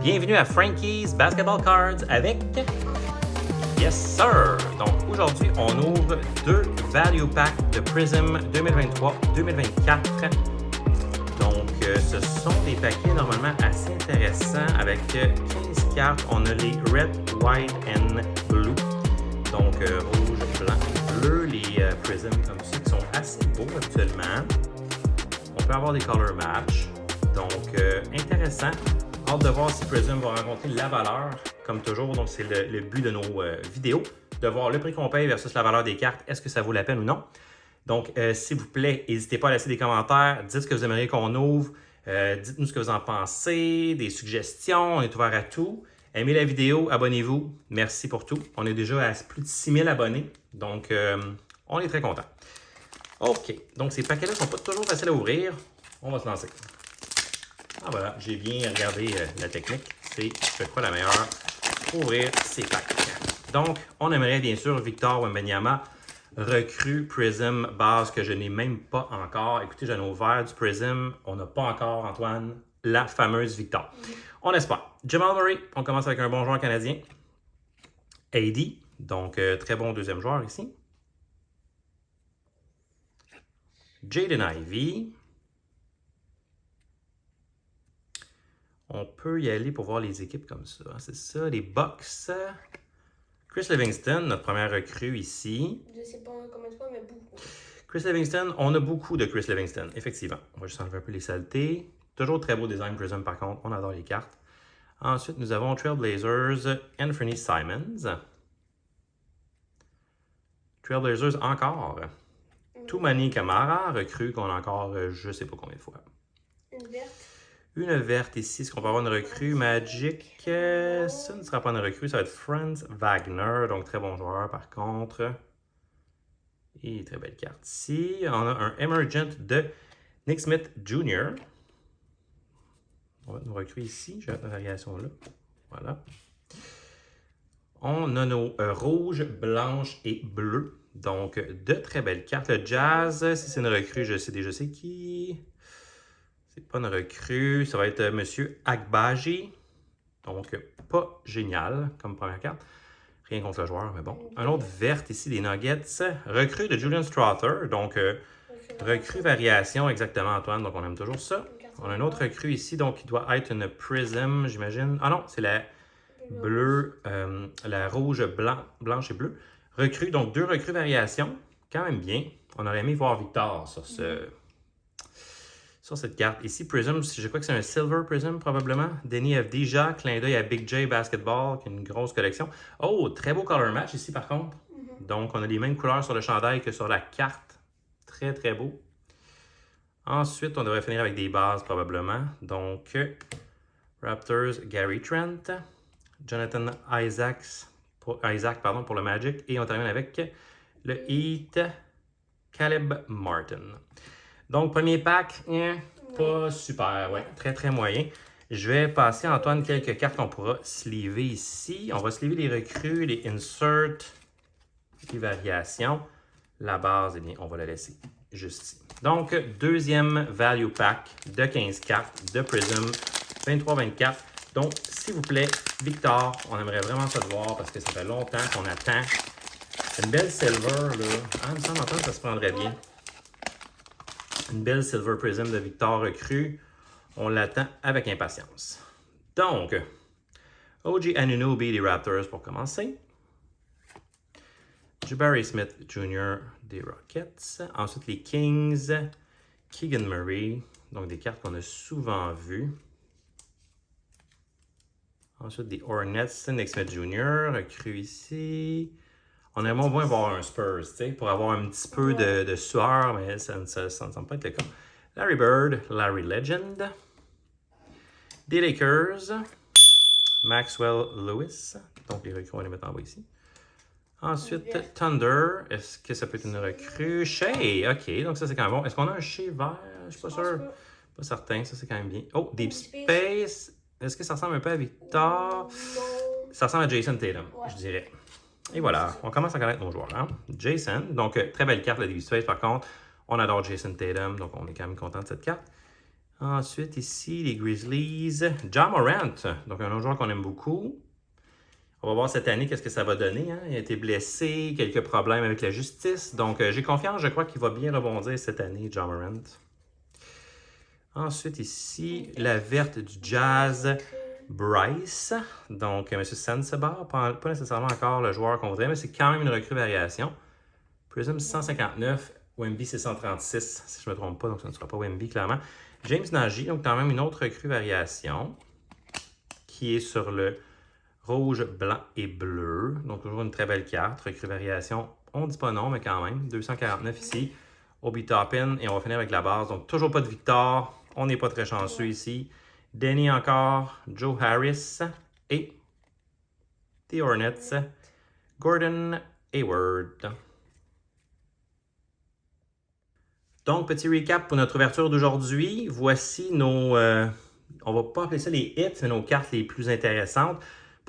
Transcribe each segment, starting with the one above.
Bienvenue à Frankie's Basketball Cards avec Yes Sir! Donc aujourd'hui, on ouvre deux Value Packs de Prizm 2023-2024. Donc ce sont des paquets normalement assez intéressants avec 15 cartes. On a les Red, White and Blue. Donc rouge, blanc et bleu. Les Prizm comme ça qui sont assez beaux habituellement. On peut avoir des color match. Donc intéressant. Hâte de voir si Prizm va rencontrer la valeur, comme toujours. Donc, c'est le but de nos vidéos, de voir le prix qu'on paye versus la valeur des cartes. Est-ce que ça vaut la peine ou non? Donc, s'il vous plaît, n'hésitez pas à laisser des commentaires. Dites ce que vous aimeriez qu'on ouvre. Dites-nous ce que vous en pensez, des suggestions. On est ouvert à tout. Aimez la vidéo, abonnez-vous. Merci pour tout. On est déjà à plus de 6000 abonnés. Donc, on est très contents. OK. Donc, ces paquets-là ne sont pas toujours faciles à ouvrir. On va se lancer. Ah voilà, j'ai bien regardé la technique. C'est, je crois, la meilleure pour ouvrir ces packs. Donc, on aimerait bien sûr Victor Wembanyama, recrue Prizm base que je n'ai même pas encore. Écoutez, j'en ai ouvert du Prizm. On n'a pas encore, Antoine, la fameuse Victor. On espère. Jamal Murray, on commence avec un bon joueur canadien. AD, donc très bon deuxième joueur ici. Jaden Ivey. On peut y aller pour voir les équipes comme ça. C'est ça, les Bucks. Chris Livingston, notre première recrue ici. Je ne sais pas combien de fois, mais beaucoup. Chris Livingston, on a beaucoup de Chris Livingston, effectivement. On va juste enlever un peu les saletés. Toujours très beau design Prizm par contre, on adore les cartes. Ensuite, nous avons Trailblazers, Anthony Simons. Trailblazers encore. Toumani Camara, recrue qu'on a encore je ne sais pas combien de fois. Une verte. Une verte ici. Est-ce qu'on peut avoir une recrue Magic? Ça ne sera pas une recrue, ça va être Franz Wagner. Donc, très bon joueur par contre. Et très belle carte ici. On a un Emergent de Nick Smith Jr. On va nous recruer ici. J'ai la variation là. Voilà. On a nos rouges, blanches et bleues. Donc, de très belles cartes. Le Jazz, si c'est une recrue, je sais déjà c'est qui. C'est pas une recrue. Ça va être Monsieur Agbaji. Donc, pas génial comme première carte. Rien contre le joueur, mais bon. Un autre vert ici, des Nuggets. Recrue de Julian Strother. Donc, recrue variation, exactement, Antoine. Donc, on aime toujours ça. On a un autre recrue ici, donc, il doit être une Prizm, j'imagine. Ah non, c'est la bleue, la rouge, blanche et bleue. Recrue, donc deux recrues variation. Quand même bien. On aurait aimé voir Victor sur cette carte. Ici, Prizm, je crois que c'est un Silver Prizm probablement. Denny FD, Jacques, clin d'œil à Big J Basketball, qui a une grosse collection. Oh, très beau color match ici par contre. Donc, on a les mêmes couleurs sur le chandail que sur la carte. Très, très beau. Ensuite, on devrait finir avec des bases probablement. Donc, Raptors, Gary Trent. Jonathan Isaac pour le Magic. Et on termine avec le Heat, Caleb Martin. Donc, premier pack, pas super, ouais, très très moyen. Je vais passer, Antoine, quelques cartes qu'on pourra sleever ici. On va sleever les recrues, les inserts, les variations. La base, eh bien, on va la laisser juste ici. Donc, deuxième value pack de 15 cartes de Prizm 23-24. Donc, s'il vous plaît, Victor, on aimerait vraiment ça te voir parce que ça fait longtemps qu'on attend. C'est une belle silver, là. Ah, il me semble, Antoine, ça se prendrait bien. Une belle Silver Prizm de Victor recrue. On l'attend avec impatience. Donc, OG Anunoby des Raptors pour commencer. Jabari Smith Jr. des Rockets. Ensuite, les Kings. Keegan Murray. Donc, des cartes qu'on a souvent vues. Ensuite, des Hornets. Nick Smith Jr. recrue ici. On aimerait bien voir un Spurs, tu sais, pour avoir un petit peu de sueur, mais ça ne semble pas être le cas. Larry Bird, Larry Legend. Des Lakers. Maxwell Lewis. Donc, les recrues, on va les mettre en bas ici. Ensuite, Thunder. Est-ce que ça peut être une recrue? Shea, ok, donc ça c'est quand même bon. Est-ce qu'on a un Shea vert? Je suis pas sûr. Pas certain, ça c'est quand même bien. Oh, Deep Space. Est-ce que ça ressemble un peu à Victor? Ça ressemble à Jason Tatum, je dirais. Et voilà, on commence à connaître nos joueurs. Hein? Jason, donc très belle carte, la Deep Space par contre. On adore Jason Tatum, donc on est quand même content de cette carte. Ensuite, ici, les Grizzlies. Ja Morant, donc un autre joueur qu'on aime beaucoup. On va voir cette année qu'est-ce que ça va donner. Hein? Il a été blessé, quelques problèmes avec la justice. Donc, j'ai confiance, je crois qu'il va bien rebondir cette année, Ja Morant. Ensuite, ici, la verte du Jazz, Bryce. Donc, M. Sensabaugh, pas nécessairement encore le joueur qu'on voudrait, mais c'est quand même une recrue variation. Prism 159, Wemby c'est 136, si je ne me trompe pas, donc ça ne sera pas Wemby, clairement. James Nagy, donc quand même une autre recrue variation, qui est sur le rouge, blanc et bleu. Donc, toujours une très belle carte. Recrue variation, on ne dit pas non, mais quand même. 249 ici. Obi Toppin. Et on va finir avec la base. Donc, toujours pas de Victor. On n'est pas très chanceux ici. Denny encore. Joe Harris. Et The Hornets. Gordon Hayward. Donc, petit recap pour notre ouverture d'aujourd'hui. Voici nos... on va pas appeler ça les hits, mais nos cartes les plus intéressantes.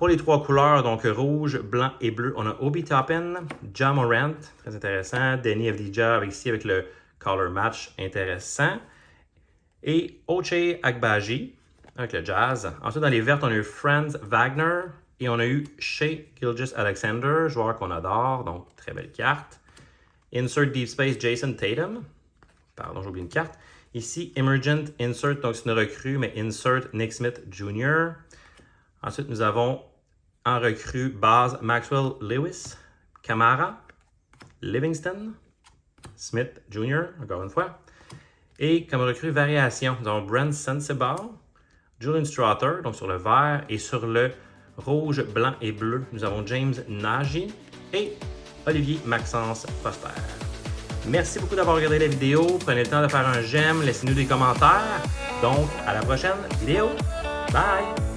Pour les trois couleurs, donc rouge, blanc et bleu, on a Obi Toppin, Ja Morant, très intéressant, Denny Avdija ici avec le color match, intéressant, et Ochai Agbaji avec le Jazz. Ensuite, dans les vertes, on a eu Franz Wagner et on a eu Shai Gilgeous-Alexander, joueur qu'on adore, donc très belle carte. Insert Deep Space Jason Tatum, pardon, j'ai oublié une carte. Ici, Emergent Insert, donc c'est une recrue, mais Insert Nick Smith Jr. Ensuite, nous avons en recrue base Maxwell Lewis, Camara, Livingston, Smith Jr., encore une fois. Et comme recrue variation, nous avons Brent Sensabaugh, Julian Stroughter, donc sur le vert, et sur le rouge, blanc et bleu, nous avons James Nagy et Olivier Maxence Prosper. Merci beaucoup d'avoir regardé la vidéo. Prenez le temps de faire un j'aime, laissez-nous des commentaires. Donc, à la prochaine vidéo. Bye!